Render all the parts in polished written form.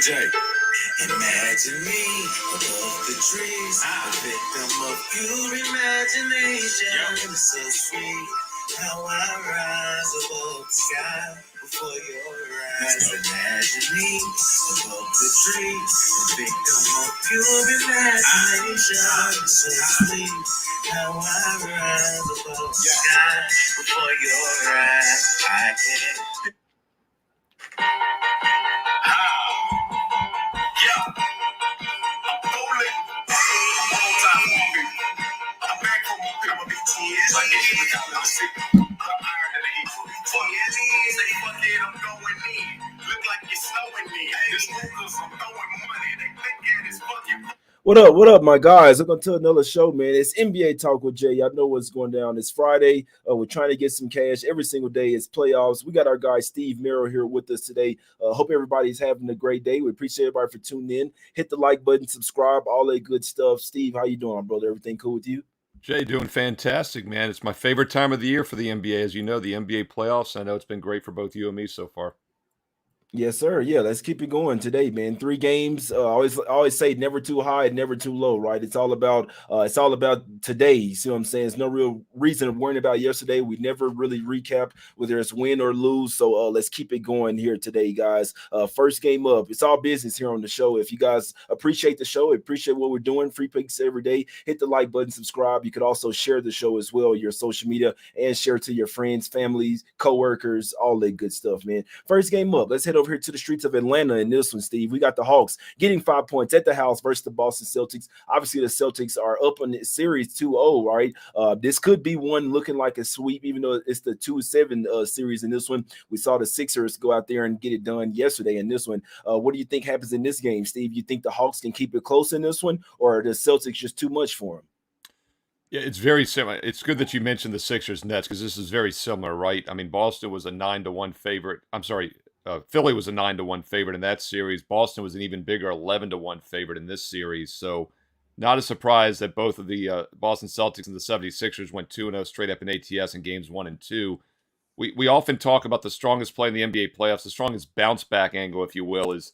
Jay. Imagine me above the trees, a victim of pure imagination. It's so sweet how I rise above the sky before your eyes. Imagine me above the trees, a victim of pure imagination. It's so sweet how I rise above the sky before your eyes. I can. What up, my guys? Welcome to another show, man. It's NBA Talk with Jay. Y'all know what's going down. It's Friday. We're trying to get some cash every single day. It's playoffs. We got our guy Steve Merril here with us today. Hope everybody's having a great day. We appreciate everybody for tuning in. Hit the like button, subscribe, all that good stuff. Steve, how you doing, brother? Everything cool with you? Jay, doing fantastic, man. It's my favorite time of the year for the NBA. As you know, the NBA playoffs. I know it's been great for both you and me so far. Yes, sir. Yeah, let's keep it going today, man. 3 games. Always say never too high, never too low, right? It's all about today. You see what I'm saying? There's no real reason of worrying about yesterday. We never really recap whether it's win or lose. So let's keep it going here today, guys. First game up. It's all business here on the show. If you guys appreciate the show, appreciate what we're doing, free picks every day, hit the like button, subscribe. You could also share the show as well, your social media, and share to your friends, families, coworkers, all that good stuff, man. First game up. Let's head over here to the streets of Atlanta in this one, Steve. We got the Hawks getting 5 points at the house versus the Boston Celtics. Obviously, the Celtics are up on the series 2-0, right? This could be one looking like a sweep, even though it's the 2-7 series in this one. We saw the Sixers go out there and get it done yesterday in this one. What do you think happens in this game, Steve? You think the Hawks can keep it close in this one, or are the Celtics just too much for them? Yeah, it's very similar. It's good that you mentioned the Sixers Nets because this is very similar, right? I mean, Boston was a 9-1 favorite. I'm sorry, Philly was a 9-1 favorite in that series. Boston was an even bigger 11-1 favorite in this series. So, not a surprise that both of the Boston Celtics and the 76ers went 2-0 straight up in ATS in games 1 and 2. We often talk about the strongest play in the NBA playoffs, the strongest bounce back angle, if you will, is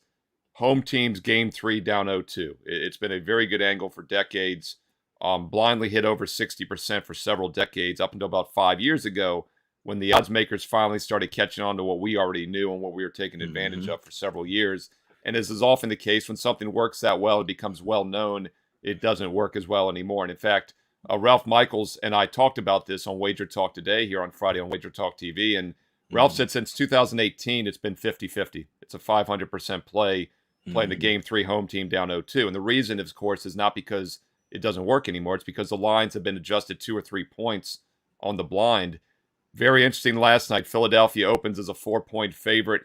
home teams game 3 down 0-2. It's been a very good angle for decades. Blindly hit over 60% for several decades up until about 5 years ago when the odds makers finally started catching on to what we already knew and what we were taking advantage of for several years. And as is often the case, when something works that well, it becomes well known. It doesn't work as well anymore. And in fact, Ralph Michaels and I talked about this on Wager Talk today here on Friday on Wager Talk TV. And Ralph said since 2018, it's been 50-50. It's a 500% play playing the game 3 home team down 0-2. And the reason, of course, is not because it doesn't work anymore. It's because the lines have been adjusted 2 or 3 points on the blind. Very interesting last night. Philadelphia opens as a 4-point favorite.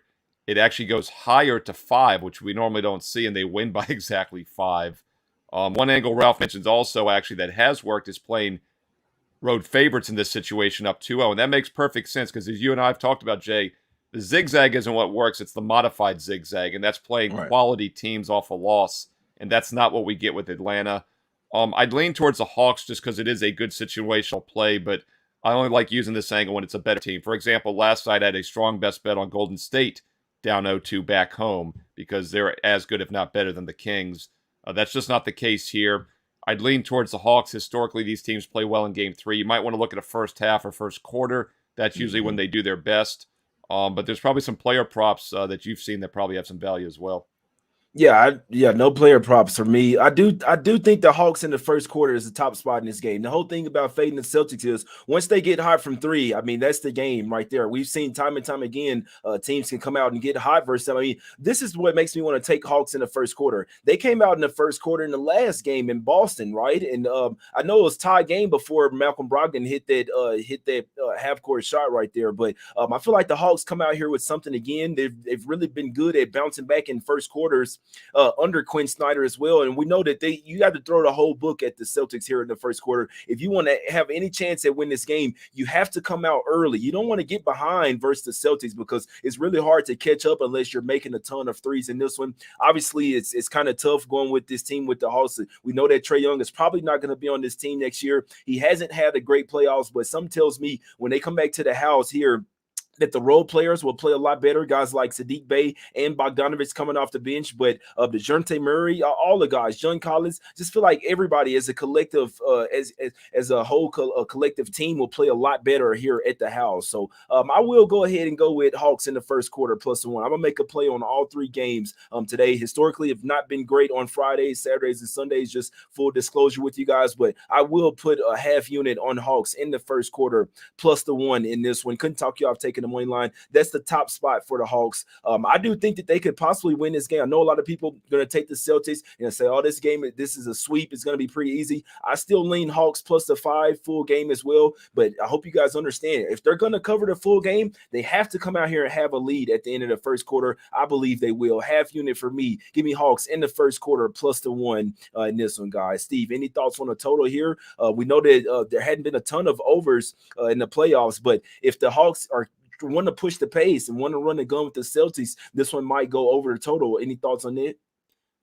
It actually goes higher to 5, which we normally don't see, and they win by exactly 5. One angle Ralph mentions also actually that has worked is playing road favorites in this situation up 2-0, and that makes perfect sense because as you and I have talked about, Jay, the zigzag isn't what works. It's the modified zigzag, and that's playing quality teams off a loss, and that's not what we get with Atlanta. I'd lean towards the Hawks just because it is a good situational play, but I only like using this angle when it's a better team. For example, last night I had a strong best bet on Golden State down 0-2 back home because they're as good, if not better, than the Kings. That's just not the case here. I'd lean towards the Hawks. Historically, these teams play well in Game 3. You might want to look at a first half or first quarter. That's usually when they do their best. But there's probably some player props that you've seen that probably have some value as well. Yeah, no player props for me. I do think the Hawks in the first quarter is the top spot in this game. The whole thing about fading the Celtics is once they get hot from 3, I mean, that's the game right there. We've seen time and time again, teams can come out and get hot versus them. I mean, this is what makes me want to take Hawks in the first quarter. They came out in the first quarter in the last game in Boston, right? And I know it was tie game before Malcolm Brogdon hit that half-court shot right there. But I feel like the Hawks come out here with something again. They've really been good at bouncing back in first quarters. Under Quinn Snyder as well. And we know that you got to throw the whole book at the Celtics here in the first quarter. If you want to have any chance at win this game, you have to come out early. You don't want to get behind versus the Celtics because it's really hard to catch up unless you're making a ton of threes in this one. Obviously, it's kind of tough going with this team with the Hawks. We know that Trae Young is probably not going to be on this team next year. He hasn't had a great playoffs, but some tells me when they come back to the house here, that the role players will play a lot better. Guys like Sadiq Bey and Bogdanovich coming off the bench, but DeJounte Murray, all the guys, John Collins, just feel like everybody as a collective, as a whole a collective team will play a lot better here at the house. So I will go ahead and go with Hawks in the first quarter +1. I'm gonna make a play on all 3 games today. Historically, have not been great on Fridays, Saturdays, and Sundays. Just full disclosure with you guys, but I will put a half unit on Hawks in the first quarter +1 in this one. Couldn't talk you off taking the money line. That's the top spot for the Hawks. I do think that they could possibly win this game. I know a lot of people are going to take the Celtics and say, oh, this game, this is a sweep. It's going to be pretty easy. I still lean Hawks +5 full game as well, but I hope you guys understand. If they're going to cover the full game, they have to come out here and have a lead at the end of the first quarter. I believe they will. Half unit for me. Give me Hawks in the first quarter +1 in this one, guys. Steve, any thoughts on the total here? We know that there hadn't been a ton of overs in the playoffs, but if the Hawks want to push the pace and want to run the gun with the Celtics, this one might go over the total. Any thoughts on it?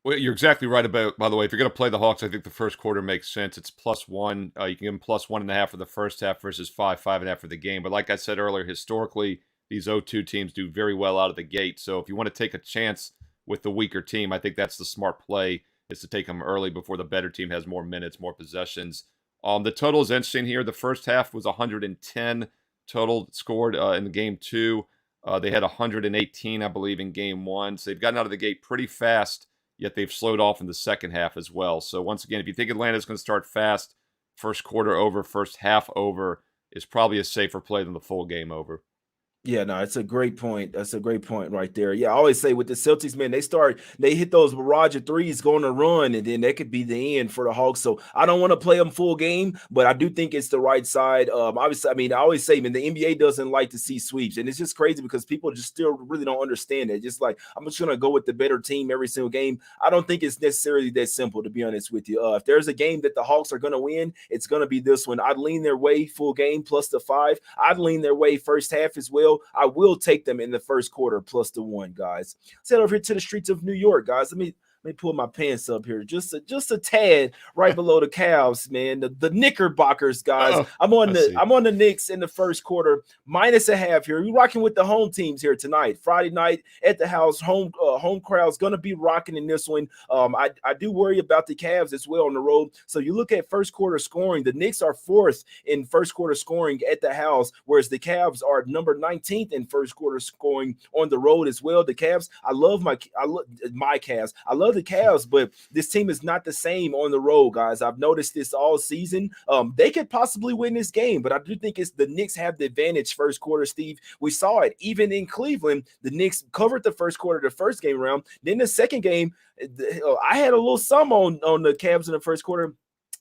Well, you're exactly right about, by the way, if you're going to play the Hawks, I think the first quarter makes sense. It's +1. You can give them +1.5 for the first half versus 5.5 for the game. But like I said earlier, historically, these 0-2 teams do very well out of the gate. So if you want to take a chance with the weaker team, I think that's the smart play, is to take them early before the better team has more minutes, more possessions. The total is interesting here. The first half was 110 total scored in the game 2. They had 118, I believe, in game 1. So they've gotten out of the gate pretty fast, yet they've slowed off in the second half as well. So once again, if you think Atlanta's going to start fast, first quarter over, first half over is probably a safer play than the full game over. Yeah, no, it's a great point. That's a great point right there. Yeah, I always say with the Celtics, man, they hit those barrage of threes going to run, and then that could be the end for the Hawks. So I don't want to play them full game, but I do think it's the right side. Obviously, I mean, I always say, man, the NBA doesn't like to see sweeps, and it's just crazy because people just still really don't understand it. Just like, I'm just gonna go with the better team every single game. I don't think it's necessarily that simple, to be honest with you. If there's a game that the Hawks are gonna win, it's gonna be this one. I'd lean their way full game +5. I'd lean their way first half as well. I will take them in the first quarter +1, guys. Let's head over here to the streets of New York, guys. Let me pull my pants up here just a tad right below the Cavs, man. The Knickerbockers, guys. Oh, I'm on the Knicks in the first quarter -1/2 here. We're rocking with the home teams here tonight. Friday night at the house, home crowd's gonna be rocking in this one. I do worry about the Cavs as well on the road. So you look at first quarter scoring, the Knicks are 4th in first quarter scoring at the house, whereas the Cavs are number 19th in first quarter scoring on the road as well. The Cavs, I love my Cavs. I love the Cavs, but this team is not the same on the road, guys. I've noticed this all season. They could possibly win this game, but I do think it's the Knicks have the advantage first quarter, Steve. We saw it even in Cleveland. The Knicks covered the first quarter, the first game round. Then the second game, I had a little sum on the Cavs in the first quarter.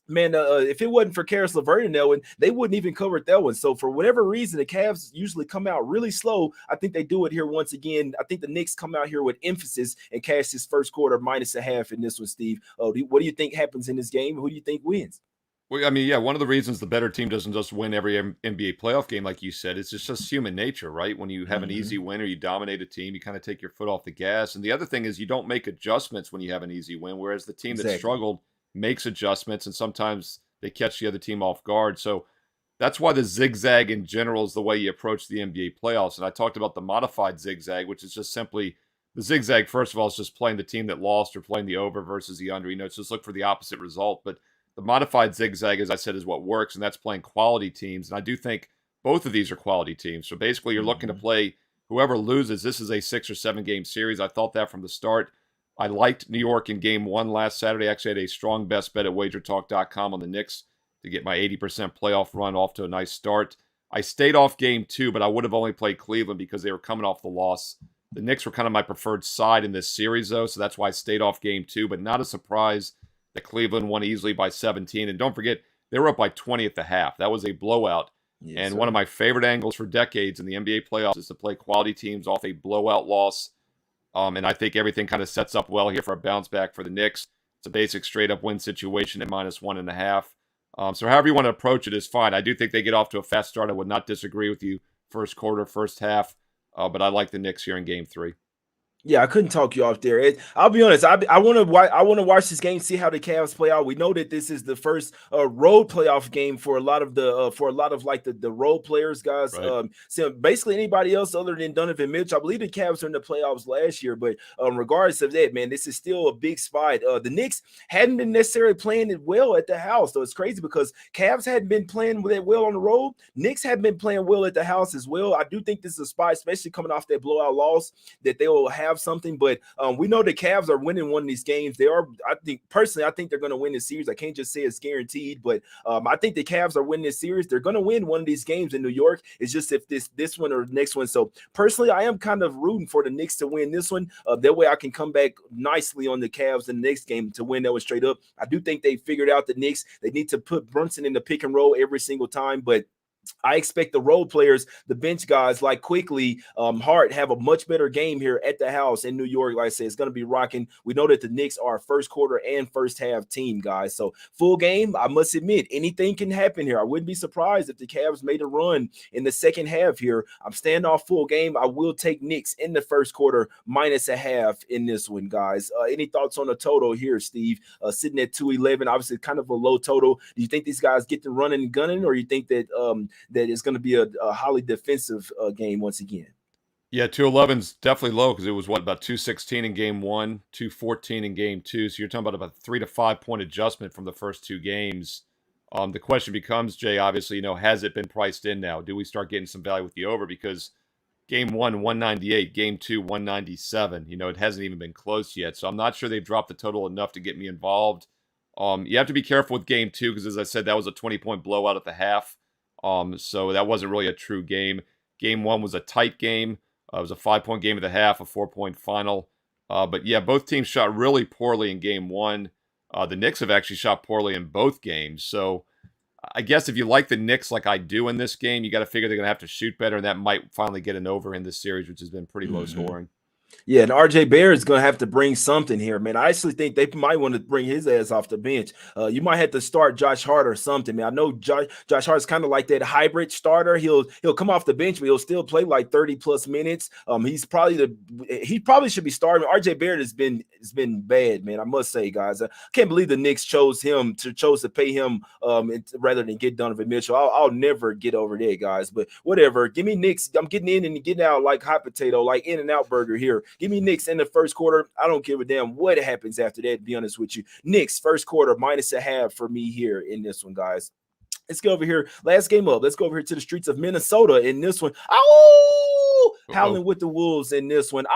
Man, if it wasn't for Karis LeVert in that one, they wouldn't even cover that one. So for whatever reason, the Cavs usually come out really slow. I think they do it here once again. I think the Knicks come out here with emphasis and cash this first quarter -1/2 in this one, Steve. What do you think happens in this game? Who do you think wins? Well, I mean, yeah, one of the reasons the better team doesn't just win every NBA playoff game, like you said, it's just human nature, right? When you have an easy win or you dominate a team, you kind of take your foot off the gas. And the other thing is you don't make adjustments when you have an easy win, whereas the team that struggled makes adjustments, and sometimes they catch the other team off guard. So that's why the zigzag in general is the way you approach the NBA playoffs. And I talked about the modified zigzag, which is just simply the zigzag. First of all, is just playing the team that lost or playing the over versus the under. It's just look for the opposite result. But the modified zigzag, as I said, is what works, and that's playing quality teams. And I do think both of these are quality teams. So basically, you're looking to play whoever loses. This is a 6 or 7 game series. I thought that from the start. I liked New York in game 1 last Saturday. I actually had a strong best bet at wagertalk.com on the Knicks to get my 80% playoff run off to a nice start. I stayed off game 2, but I would have only played Cleveland because they were coming off the loss. The Knicks were kind of my preferred side in this series, though, so that's why I stayed off game 2, but not a surprise that Cleveland won easily by 17. And don't forget, they were up by 20 at the half. That was a blowout. Yes, and one of my favorite angles for decades in the NBA playoffs is to play quality teams off a blowout loss. And I think everything kind of sets up well here for a bounce back for the Knicks. It's a basic straight-up win situation at -1.5. So however you want to approach it is fine. I do think they get off to a fast start. I would not disagree with you. First quarter, first half. But I like the Knicks here in game 3. Yeah, I couldn't talk you off there. I'll be honest. I want to I want to watch this game, see how the Cavs play out. We know that this is the first road playoff game for a lot of like the role players, guys. Right. So basically anybody else other than Donovan Mitchell. I believe the Cavs were in the playoffs last year, but regardless of that, man, this is still a big spot. The Knicks hadn't been necessarily playing it well at the house, so it's crazy because Cavs hadn't been playing that well on the road. Knicks have been playing well at the house as well. I do think this is a spot, especially coming off that blowout loss, that they will have something. But we know the Cavs are winning one of these games. They are, I think personally, I think they're going to win this series. I can't just say it's guaranteed, but I think the Cavs are winning this series. They're going to win one of these games in New York. It's just if this one or the next one. So personally, I am kind of rooting for the Knicks to win this one. That way I can come back nicely on the Cavs in the next game to win that one straight up. I do think they figured out the Knicks. They need to put Brunson in the pick and roll every single time, but I expect the role players, the bench guys like Quickly, Hart, have a much better game here at the house in New York. Like I said, it's going to be rocking. We know that the Knicks are a first quarter and first half team, guys. So full game, I must admit, anything can happen here. I wouldn't be surprised if the Cavs made a run in the second half here. I'm staying off full game. I will take Knicks in the first quarter -0.5 in this one, guys. Any thoughts on the total here, Steve? Sitting at 211, obviously kind of a low total. Do you think these guys get to running and gunning, or you think that that it's going to be a highly defensive game once again? Yeah, 211's definitely low because it was about 216 in game one, 214 in game two. So you're talking about a 3 to 5 point adjustment from the first two games. The question becomes, Jay, obviously, has it been priced in now? Do we start getting some value with the over? Because game one, 198, game two, 197. It hasn't even been close yet. So I'm not sure they've dropped the total enough to get me involved. You have to be careful with game two because, as I said, that was a 20-point blowout at the half. So that wasn't really a true game. Game one was a tight game. It was a 5-point game at the half, a 4-point final. But yeah, both teams shot really poorly in game one. The Knicks have actually shot poorly in both games. So I guess if you like the Knicks like I do in this game, you got to figure they're going to have to shoot better, and that might finally get an over in this series, which has been pretty low scoring. Yeah, and RJ Barrett's going to have to bring something here, man. I actually think they might want to bring his ass off the bench. You might have to start Josh Hart or something, man. I know Josh Hart's kind of like that hybrid starter. He'll come off the bench, but he'll still play like 30 plus minutes. He probably should be starting. RJ Barrett has been bad, man. I must say, guys, I can't believe the Knicks chose to pay him rather than get Donovan Mitchell. I'll never get over that, guys. But whatever. Give me Knicks. I'm getting in and getting out like hot potato, like In-N-Out Burger here. Give me Knicks in the first quarter. I don't give a damn what happens after that, to be honest with you. Knicks first quarter -0.5 for me here in this one, guys. Let's go over here. Last game up. Let's go over here to the streets of Minnesota in this one. Oh, howling with the Wolves in this one.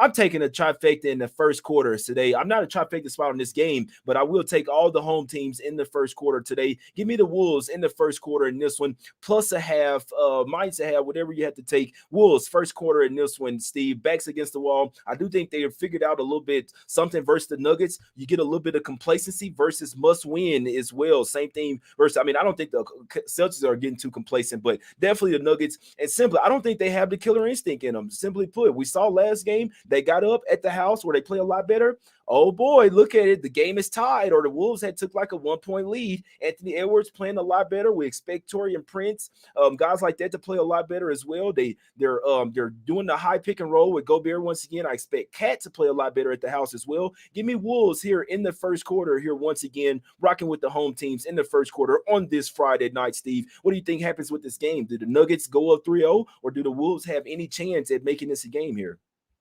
I'm taking a trifecta in the first quarter today. I'm not a trifecta spot on this game, but I will take all the home teams in the first quarter today. Give me the Wolves in the first quarter in this one, +0.5, -0.5, whatever you have to take. Wolves first quarter in this one, Steve. Backs against the wall. I do think they have figured out a little bit something versus the Nuggets. You get a little bit of complacency versus must win as well. Same thing versus, I don't think the Celtics are getting too complacent, but definitely the Nuggets. And simply, I don't think they have the killer instinct in them. Simply put, we saw last game, they got up at the house where they play a lot better. Oh boy, look at it. The game is tied, or the Wolves took like a 1-point lead. Anthony Edwards playing a lot better. We expect Torian Prince, guys like that to play a lot better as well. They're doing the high pick and roll with Gobert once again. I expect Cat to play a lot better at the house as well. Give me Wolves here in the first quarter here once again, rocking with the home teams in the first quarter on this Friday night, Steve. What do you think happens with this game? Do the Nuggets go up 3-0, or do the Wolves have any chance at making this a game here?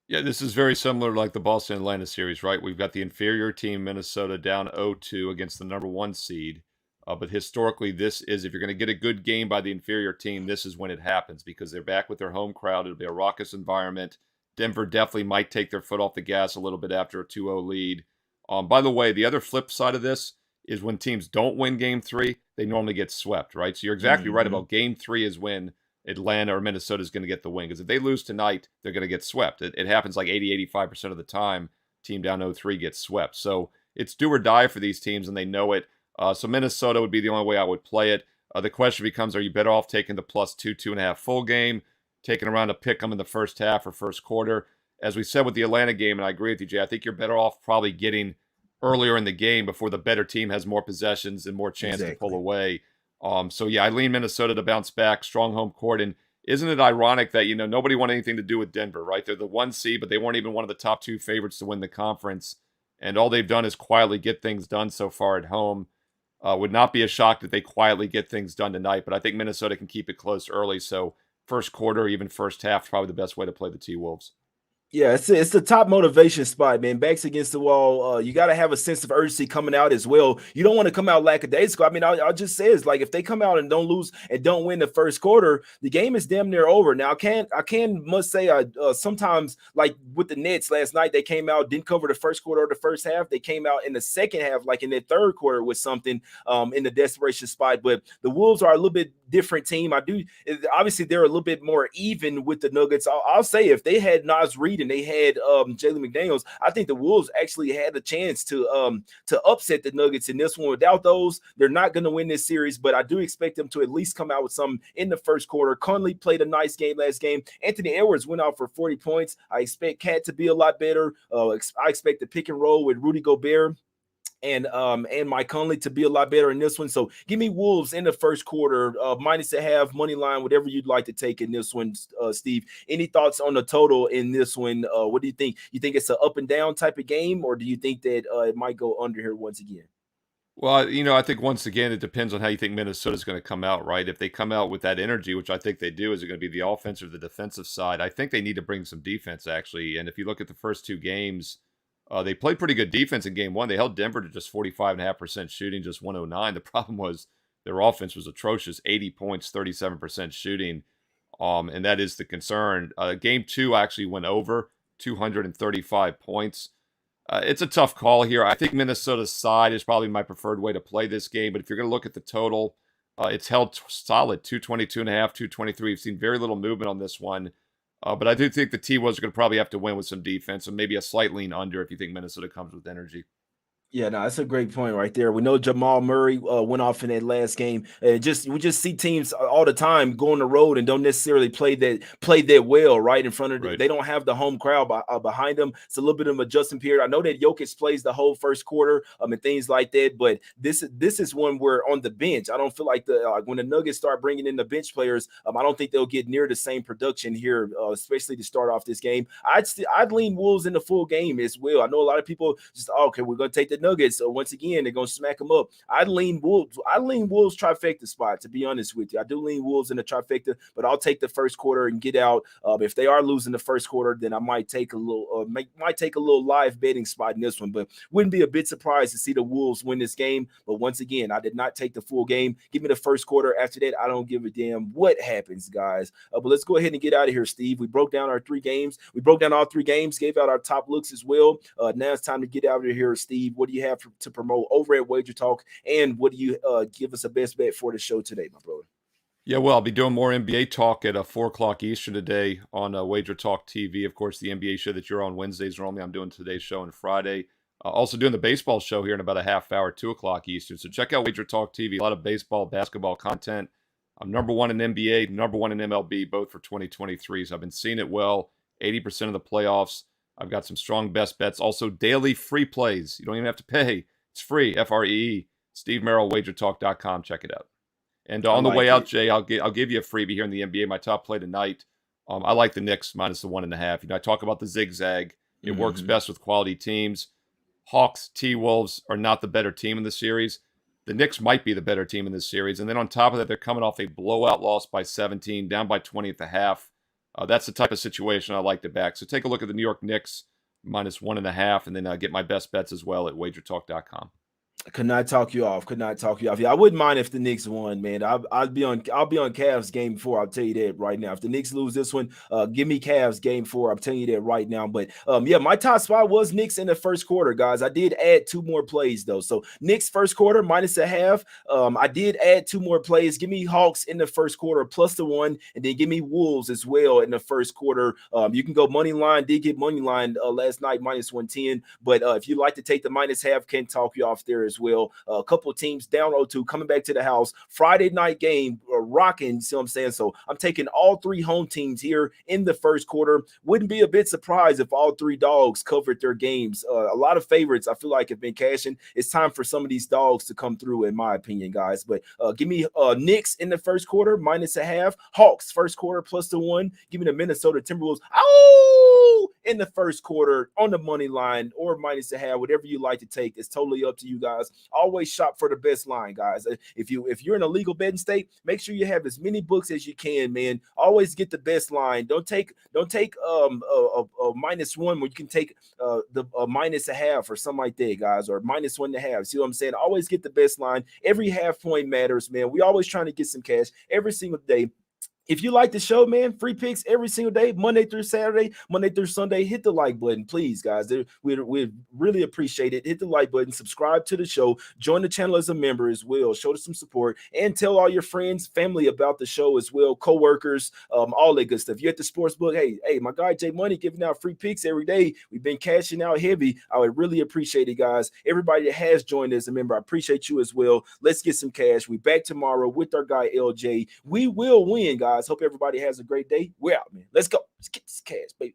Yeah, this is very similar to like the Boston-Atlanta series, right? We've got the inferior team, Minnesota, down 0-2 against the number one seed. But historically, this is, if you're going to get a good game by the inferior team, this is when it happens because they're back with their home crowd. It'll be a raucous environment. Denver definitely might take their foot off the gas a little bit after a 2-0 lead. By the way, the other flip side of this is when teams don't win game three, they normally get swept, right? So you're exactly right about game three is when Atlanta or Minnesota is going to get the win. Because if they lose tonight, they're going to get swept. It happens like 80-85% of the time. Team down 0-3 gets swept. So it's do or die for these teams, and they know it. So Minnesota would be the only way I would play it. The question becomes, are you better off taking the +2, 2.5 full game, taking around a pick them in the first half or first quarter? As we said with the Atlanta game, and I agree with you, Jay, I think you're better off probably getting earlier in the game before the better team has more possessions and more chance to pull away. So yeah, I lean Minnesota to bounce back, strong home court. And isn't it ironic that, nobody wanted anything to do with Denver, right? They're the 1 seed, but they weren't even one of the top 2 favorites to win the conference. And all they've done is quietly get things done so far at home. Would not be a shock that they quietly get things done tonight, but I think Minnesota can keep it close early. So first quarter, even first half, is probably the best way to play the T-Wolves. Yeah, it's the top motivation spot, man. Backs against the wall. You got to have a sense of urgency coming out as well. You don't want to come out lackadaisical. I mean, I'll just say it's like if they come out and don't lose and don't win the first quarter, the game is damn near over. Now, I must say, sometimes like with the Nets last night, they came out, didn't cover the first quarter or the first half. They came out in the second half, like in the third quarter, with something in the desperation spot. But the Wolves are a little bit different team. Obviously they're a little bit more even with the Nuggets. I'll say if they had Nas Reed and they had Jalen McDaniels, I think the Wolves actually had a chance to upset the Nuggets in this one. Without those, they're not going to win this series, but I do expect them to at least come out with something in the first quarter. Conley played a nice game last game. Anthony Edwards went out for 40 points. I expect Cat to be a lot better. I expect the pick and roll with Rudy Gobert and Mike Conley to be a lot better in this one. So give me Wolves in the first quarter, -1/2 money line, whatever you'd like to take in this one. Steve, any thoughts on the total in this one? What do you think? You think it's an up and down type of game, or do you think that it might go under here once again? Well, I think once again, it depends on how you think Minnesota's going to come out, right? If they come out with that energy, which I think they do, is it going to be the offense or the defensive side? I think they need to bring some defense, actually. And if you look at the first 2 games, they played pretty good defense in game 1. They held Denver to just 45.5% shooting, just 109. The problem was their offense was atrocious, 80 points, 37% shooting. And that is the concern. Game 2 actually went over 235 points. It's a tough call here. I think Minnesota's side is probably my preferred way to play this game. But if you're going to look at the total, it's held solid, 222.5, 223. We've seen very little movement on this one. But I do think the T-Wolves are going to probably have to win with some defense and maybe a slight lean under if you think Minnesota comes with energy. Yeah, no, that's a great point right there. We know Jamal Murray went off in that last game. We just see teams all the time go on the road and don't necessarily play that well right in front of them. Right. They don't have the home crowd behind them. It's a little bit of an adjustment period. I know that Jokic plays the whole first quarter and things like that, but this is one where on the bench, I don't feel like when the Nuggets start bringing in the bench players, I don't think they'll get near the same production here, especially to start off this game. I'd lean Wolves in the full game as well. I know a lot of people just okay, we're going to take the Nuggets. So once again, they're gonna smack them up. I lean Wolves trifecta spot, to be honest with you. I do lean Wolves in the trifecta, but I'll take the first quarter and get out. If they are losing the first quarter, then I might take a little live betting spot in this one. But wouldn't be a bit surprised to see the Wolves win this game. But once again, I did not take the full game. Give me the first quarter. After that, I don't give a damn what happens, guys. But let's go ahead and get out of here, Steve. We broke down our 3 games. We broke down all 3 games, gave out our top looks as well. Now it's time to get out of here, Steve. What do you have to promote over at Wager Talk, and what do you give us a best bet for the show today, my brother? Yeah, well, I'll be doing more NBA talk at 4 o'clock Eastern today on Wager Talk TV. Of course, the NBA show that you're on Wednesdays normally. I'm doing today's show on Friday. Also doing the baseball show here in about a half hour, 2 o'clock Eastern. So check out Wager Talk TV. A lot of baseball, basketball content. I'm number 1 in NBA, number 1 in MLB, both for 2023. So I've been seeing it well. 80% of the playoffs. I've got some strong best bets. Also, daily free plays. You don't even have to pay. It's free, FREE. Steve Merril, wagertalk.com. Check it out. And on the way out, Jay, I'll give you a freebie here in the NBA. My top play tonight. I like the Knicks minus the 1.5. I talk about the zigzag. It works best with quality teams. Hawks, T-Wolves are not the better team in the series. The Knicks might be the better team in this series. And then on top of that, they're coming off a blowout loss by 17, down by 20 at the half. That's the type of situation I like to back. So take a look at the New York Knicks minus 1.5, and then get my best bets as well at wagertalk.com. Could not talk you off. Yeah, I wouldn't mind if the Knicks won, man. I'll be on Cavs game 4. I'll tell you that right now. If the Knicks lose this one, give me Cavs game 4. I'm telling you that right now. But yeah, my top spot was Knicks in the first quarter, guys. I did add 2 more plays though. So Knicks first quarter -0.5. I did add 2 more plays. Give me Hawks in the first quarter plus the 1, and then give me Wolves as well in the first quarter. You can go money line. Did get money line last night -110. But if you like to take the -0.5, can't talk you off there as as well. A couple of teams down 0-2, coming back to the house. Friday night game, rocking. See what I'm saying? So I'm taking all three home teams here in the first quarter. Wouldn't be a bit surprised if all three dogs covered their games. A lot of favorites, I feel like, have been cashing. It's time for some of these dogs to come through, in my opinion, guys. But give me Knicks in the first quarter, -0.5. Hawks first quarter +1. Give me the Minnesota Timberwolves. Oh, in the first quarter on the money line or -0.5, whatever you like to take. It's totally up to you guys. Always shop for the best line, guys. If you're in a legal betting state, make sure you have as many books as you can, man. Always get the best line. Don't take a -1 when you can take the -0.5 or something like that, guys, or -1.5. See what I'm saying? Always get the best line. Every half point matters, man. We always trying to get some cash every single day. If you like the show, man, free picks every single day, Monday through Saturday, Monday through Sunday. Hit the like button, please, guys. We'd really appreciate it. Hit the like button, subscribe to the show, join the channel as a member as well. Show us some support, and tell all your friends, family about the show as well, coworkers, all that good stuff. You're at the sports book. Hey, my guy Jay Money giving out free picks every day. We've been cashing out heavy. I would really appreciate it, guys. Everybody that has joined as a member, I appreciate you as well. Let's get some cash. We back tomorrow with our guy LJ. We will win, guys. Hope everybody has a great day. We're out, man. Let's go. Let's get this cash, baby.